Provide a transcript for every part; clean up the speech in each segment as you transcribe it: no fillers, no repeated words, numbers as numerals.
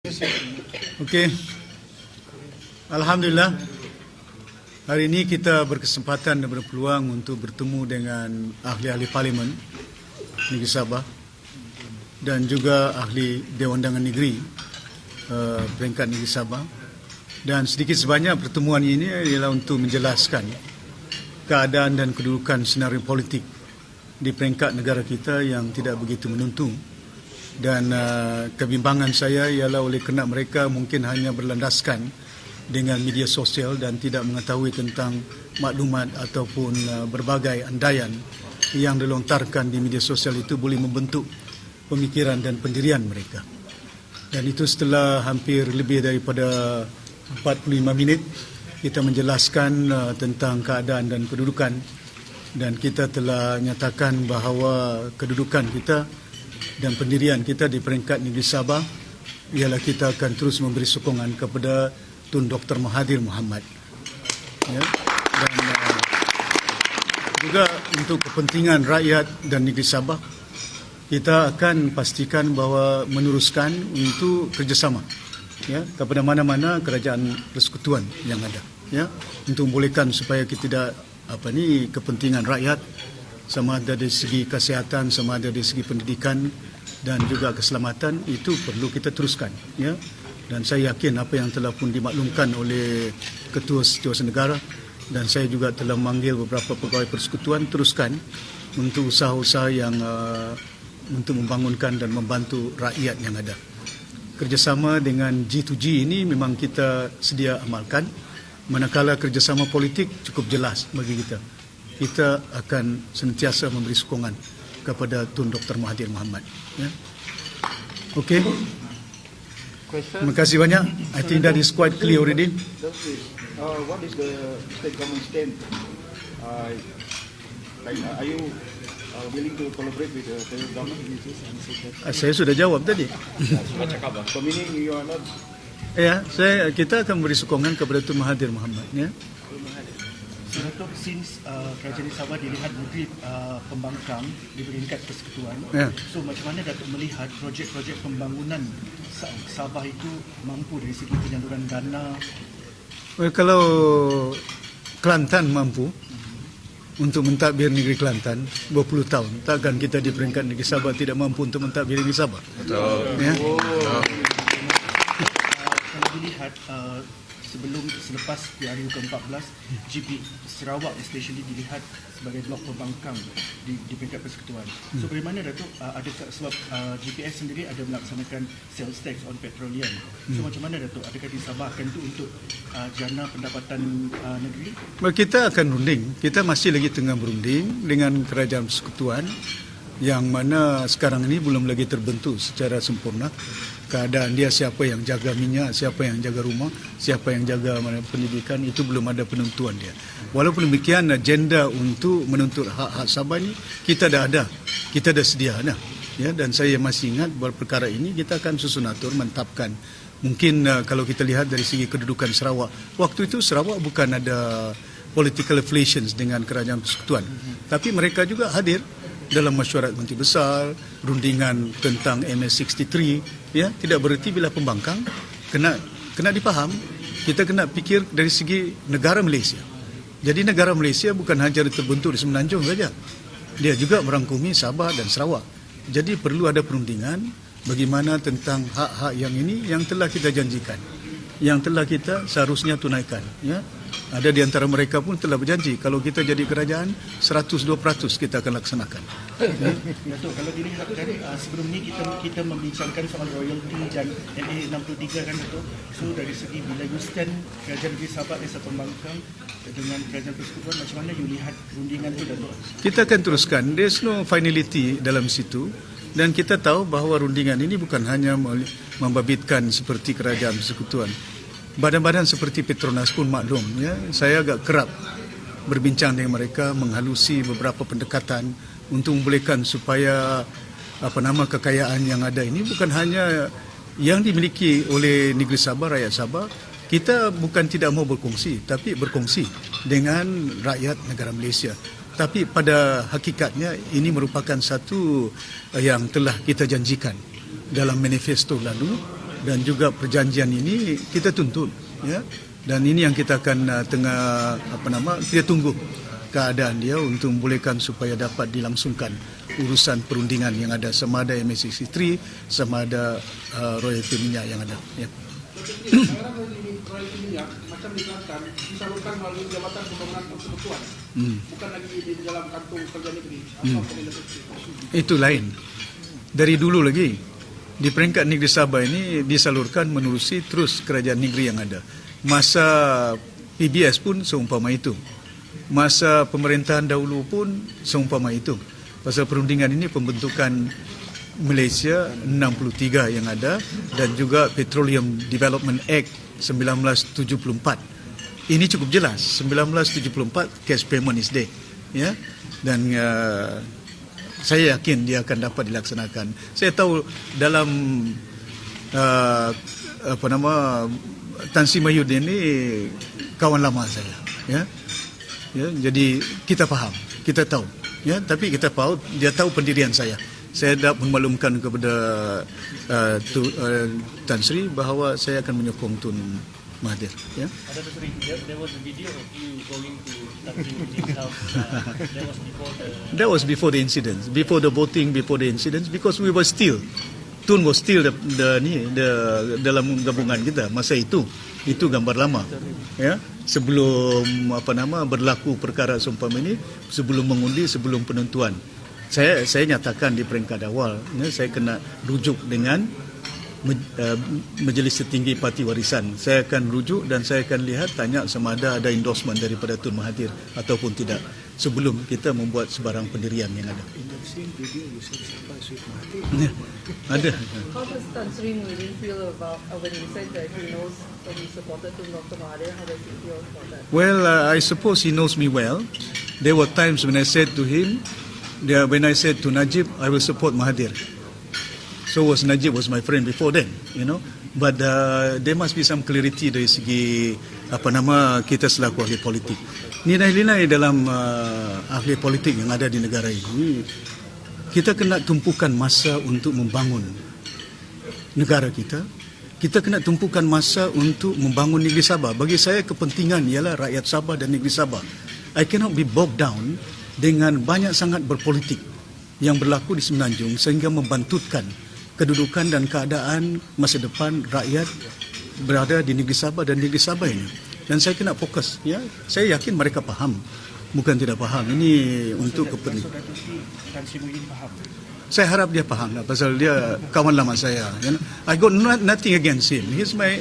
Okey. Alhamdulillah. Hari ini kita berkesempatan dan berpeluang untuk bertemu dengan ahli-ahli parlimen Negeri Sabah dan juga ahli Dewan Undangan Negeri peringkat Negeri Sabah. Dan sedikit sebanyak pertemuan ini ialah untuk menjelaskan keadaan dan kedudukan senario politik di peringkat negara kita yang tidak begitu menentu. Dan kebimbangan saya ialah oleh kerana mereka mungkin hanya berlandaskan dengan media sosial dan tidak mengetahui tentang maklumat ataupun berbagai andaian yang dilontarkan di media sosial itu boleh membentuk pemikiran dan pendirian mereka. Dan itu setelah hampir lebih daripada 45 minit kita menjelaskan tentang keadaan dan kedudukan, dan kita telah nyatakan bahawa kedudukan kita dan pendirian kita di peringkat Negeri Sabah ialah kita akan terus memberi sokongan kepada Tun Dr. Mahathir Mohamad. Ya. Dan juga untuk kepentingan rakyat dan Negeri Sabah, kita akan pastikan bahawa meneruskan untuk kerjasama ya, kepada mana-mana kerajaan persekutuan yang ada, ya, untuk membolehkan supaya kita tidak kepentingan rakyat, sama ada dari segi kesihatan, sama ada dari segi pendidikan dan juga keselamatan, itu perlu kita teruskan, ya. Dan saya yakin apa yang telah pun dimaklumkan oleh Ketua Setiausaha Negara, dan saya juga telah memanggil beberapa pegawai persekutuan, teruskan untuk usaha-usaha yang untuk membangunkan dan membantu rakyat yang ada. Kerjasama dengan G2G ini memang kita sedia amalkan, manakala kerjasama politik cukup jelas bagi kita. Kita akan senantiasa memberi sokongan kepada Tun Dr. Mahathir Mohamad. Ya. Okey. Terima kasih banyak. I think that is quite clear already. What is the state government stand? Are you willing to collaborate with the federal government? Saya sudah jawab tadi. So meaning you are not. Ya, kita akan memberi sokongan kepada Tun Mahathir Mohamad. Ya. Datuk, since Kerajaan Sabah dilihat negeri pembangkang di peringkat persekutuan, so macam mana Datuk melihat projek-projek pembangunan Sabah itu mampu dari segi penyaluran dana? Kalau Kelantan mampu untuk mentadbir negeri Kelantan berpuluh tahun, takkan kita di peringkat negeri Sabah tidak mampu untuk mentadbir negeri Sabah. Betul. Ya. Kalau dilihat selepas PRU ke-14, GP Sarawak especially dilihat sebagai blok pembangkang di peringkat persekutuan. So bagaimana Datuk, adakah sebab GPS sendiri ada melaksanakan sales tax on petroleum. So macam mana Datuk, adakah disabahkan itu untuk jana pendapatan negeri? Kita akan runding. Kita masih lagi tengah berunding dengan kerajaan persekutuan yang mana sekarang ini belum lagi terbentuk secara sempurna. Keadaan dia, siapa yang jaga minyak, siapa yang jaga rumah, siapa yang jaga pendidikan, itu belum ada penentuan dia. Walaupun demikian, agenda untuk menuntut hak-hak Sabah ini kita dah ada, kita dah sedia dah. Ya, dan saya masih ingat bahawa perkara ini kita akan susun atur, mantapkan. Mungkin kalau kita lihat dari segi kedudukan Sarawak, waktu itu Sarawak bukan ada political affiliations dengan kerajaan persekutuan, tapi mereka juga hadir dalam mesyuarat Menteri Besar, rundingan tentang MS63, ya, tidak bererti bila pembangkang kena dipaham. Kita kena fikir dari segi negara Malaysia. Jadi negara Malaysia bukan hanya terbentuk di Semenanjung saja. Dia juga merangkumi Sabah dan Sarawak. Jadi perlu ada perundingan bagaimana tentang hak-hak yang ini yang telah kita janjikan, yang telah kita seharusnya tunaikan, ya. Ada di antara mereka pun telah berjanji kalau kita jadi kerajaan 102% kita akan laksanakan. Datuk, kalau dilihat dari sebelum ni kita membincangkan soal royalty dan NA63 kan Datuk. So dari segi bila you stand kerajaan negeri Sabah as a pembangkang dengan kerajaan persekutuan, macam mana you lihat rundingan tu Datuk? Kita akan teruskan. There's no finality dalam situ. Dan kita tahu bahawa rundingan ini bukan hanya membabitkan seperti kerajaan persekutuan. Badan-badan seperti Petronas pun maklum, ya. Saya agak kerap berbincang dengan mereka, menghalusi beberapa pendekatan untuk membolehkan supaya kekayaan yang ada ini bukan hanya yang dimiliki oleh negeri Sabah, rakyat Sabah. Kita bukan tidak mau berkongsi, tapi berkongsi dengan rakyat negara Malaysia. Tapi pada hakikatnya ini merupakan satu yang telah kita janjikan dalam manifesto lalu dan juga perjanjian ini kita tuntut, ya. Dan ini yang kita akan kita tunggu keadaan dia untuk membolehkan supaya dapat dilangsungkan urusan perundingan yang ada, sama ada MSC3, sama ada royalti minyak yang ada. Ya. Sekarang royalti minyak macam diterangkan disalurkan melalui Jabatan Pembangunan Persekutuan, bukan lagi di dalam kantung kerja negeri. Apa komentar? Itu lain. Dari dulu lagi di peringkat negeri Sabah ini disalurkan menerusi terus kerajaan negeri yang ada. Masa PBS pun seumpama itu. Masa pemerintahan dahulu pun seumpama itu. Pasal perundingan ini pembentukan Malaysia 63 yang ada dan juga Petroleum Development Act 1974. Ini cukup jelas. 1974 cash payment is there. Ya. Dan saya yakin dia akan dapat dilaksanakan. Saya tahu dalam Tan Sri Mahyudin ini kawan lama saya, ya. Ya, jadi kita faham, kita tahu, ya. Tapi kita tahu dia tahu pendirian saya. Saya dah memaklumkan kepada Tan Sri bahawa saya akan menyokong Tun Mahathir, ya. There was a video of you going to Tan Sri Mahyudin's house. That was before the incident, before the voting, before the incidents, because we were still, Tun was still dalam gabungan kita masa itu. Itu gambar lama, ya. Sebelum berlaku perkara seumpama ini, sebelum mengundi, sebelum penentuan. Saya nyatakan di peringkat awal, ya, saya kena rujuk dengan Majlis Tertinggi Parti Warisan. Saya akan rujuk dan saya akan lihat, tanya sama ada endorsement daripada Tun Mahathir ataupun tidak sebelum kita membuat sebarang pendirian yang ada. Ya, ada. How does Tan Sri Muhyiddin feel about when he said that he knows that he supported Dr. Mahathir? How does he feel about that? Well, I suppose he knows me well. There were times when I said to him, when I said to Najib, I will support Mahathir. So was Najib was my friend before then, you know. But there must be some clarity dari segi kita selaku ahli politik. Nilai-nilai dalam ahli politik yang ada di negara ini, kita kena tumpukan masa untuk membangun negara kita. Kita kena tumpukan masa untuk membangun negeri Sabah. Bagi saya kepentingan ialah rakyat Sabah dan negeri Sabah. I cannot be bogged down dengan banyak sangat berpolitik yang berlaku di Semenanjung sehingga membantutkan kedudukan dan keadaan masa depan rakyat berada di negeri Sabah dan negeri Sabah ini. Dan saya kena fokus, ya. Saya yakin mereka faham, bukan tidak faham. Ini untuk kepentingan. Tan Sri Muhyiddin faham. Saya harap dia faham lah, pasal dia kawan lama saya. You know? I got nothing against him. He's my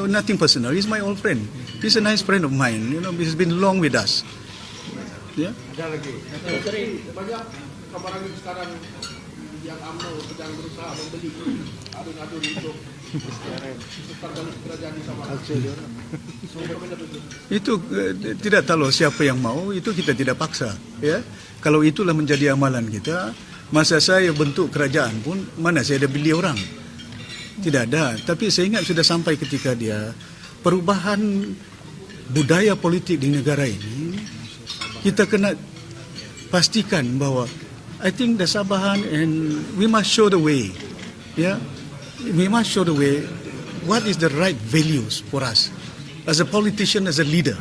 nothing personal. He's my old friend. He's a nice friend of mine. You know, he's been long with us. Ya. Ada lagi. Banyak kabar angin sekarang yang UMNO sedang berusaha membeli adun-adun untuk tukar balik kerajaan di Sabah. Itu tidak tahu siapa yang mau, itu kita tidak paksa, ya. Kalau itulah menjadi amalan kita, masa saya bentuk kerajaan pun mana saya ada beli orang. Tidak ada, tapi saya ingat sudah sampai ketika dia perubahan budaya politik di negara ini, kita kena pastikan bahawa I think the Sabahan and we must show the way, yeah. We must show the way. What is the right values for us as a politician, as a leader,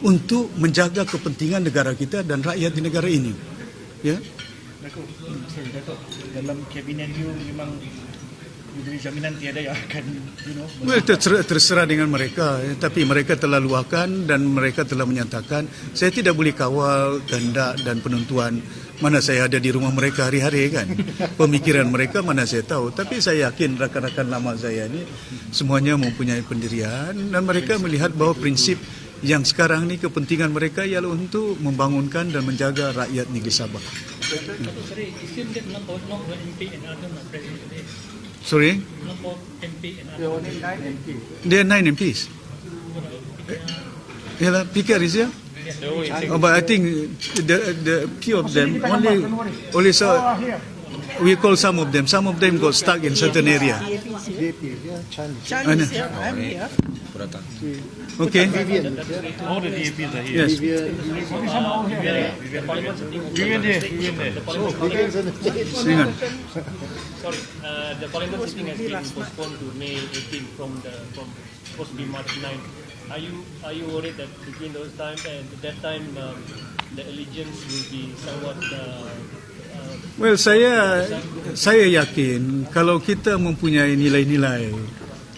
untuk menjaga kepentingan negara kita dan rakyat di negara ini, ya. Datuk, dalam kabinet you memang diberi jaminan tiada yang akan, Well, terserah dengan mereka, tapi mereka telah luahkan dan mereka telah menyatakan saya tidak boleh kawal kehendak dan penentuan. Mana saya ada di rumah mereka hari-hari kan. Pemikiran mereka mana saya tahu. Tapi saya yakin rakan-rakan lama saya ini semuanya mempunyai pendirian dan mereka melihat bahawa prinsip yang sekarang ni kepentingan mereka ialah untuk membangunkan dan menjaga rakyat negeri Sabah. Sorry? There are 9 MPs. Yalah, PKR is here. But I think the few of them only saw. We call some of them. Some of them got stuck in certain area. Chan is here. I'm here. datang. Okay. All the DAPs are here. Yes. The parliament sitting the parliament Silakan. sorry, the parliament sitting has been postponed to May 18 from supposed to be March 9. Are you worried that between those times and that time the allegiance will be somewhat Well, saya yakin kalau kita mempunyai nilai-nilai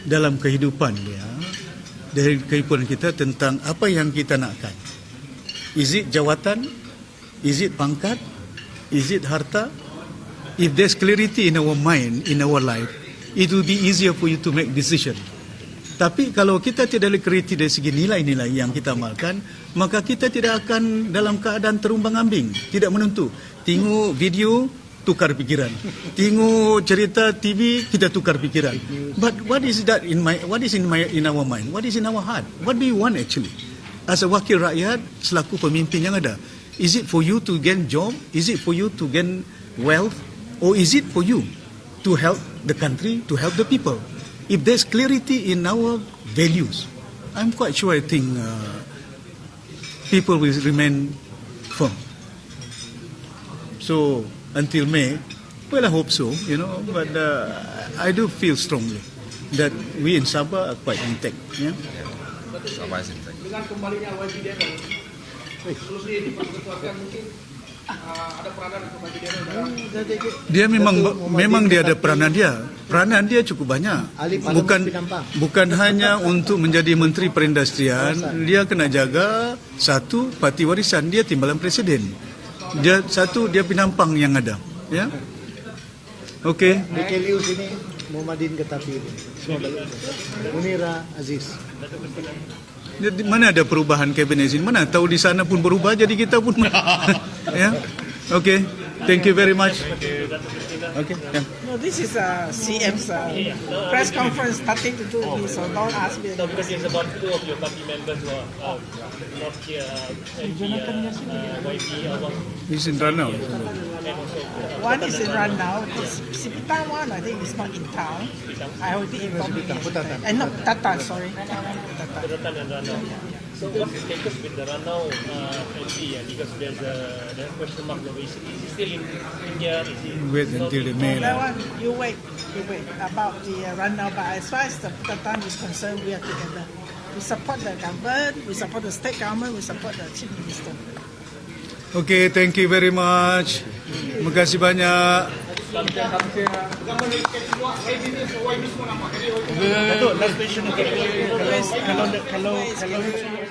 dalam kehidupan dia, dari kehidupan kita tentang apa yang kita nakkan. Is it jawatan? Is it pangkat? Is it harta? If there's clarity in our mind, in our life, it will be easier for you to make decision. Tapi kalau kita tidak ada clarity dari segi nilai-nilai yang kita amalkan, maka kita tidak akan dalam keadaan terumbang-ambing, tidak menentu. Tengok video, tukar pikiran. Tengok cerita TV, kita tukar pikiran. But what is that in our mind? What is in our heart? What do you want actually? As a wakil rakyat, selaku pemimpin yang ada, is it for you to gain job? Is it for you to gain wealth? Or is it for you to help the country, to help the people? If there's clarity in our values, I'm quite sure I think people will remain firm. So until May, well, I hope so, but I do feel strongly that we in Sabah are quite intact. Yeah? Sabah is intact. Dengan kembalinya YB Daniel, seluruhnya diperketuakan mungkin ada peranan untuk YB Daniel dalam Dia memang dia ada peranan dia. Peranan dia cukup banyak. Bukan hanya untuk menjadi menteri perindustrian, dia kena jaga satu parti warisan dia timbalan presiden. Dia pinampang yang ada, ya. Okey. Di KLU sini Muhammadin Ketapi semua balik. Munira Aziz. Jadi, mana ada perubahan kabinet sini? Mana tahu di sana pun berubah, jadi kita pun ya. Okey. Thank you very much. Okay. Yeah. No, this is CM's press conference starting to do this, so don't ask me. so because it's about two of your party members who are not here, YB Awang He's in Ranau. and also One is in Ranau. Si Pitang one, I think, is not in town. I already informed him. No, Tatan, sorry. Tatan. Ratan and Ranau. So what's the status with the Ranau MP? Because there's a question mark over is he still in India? Is he Wait until the May. That one, you wait about the Ranau. But as far as the Tatan is concerned, we are together. We support the government, we support the state government, we support the chief minister. Okay, thank you very much. Terima kasih banyak. Datuk, last question. Kalau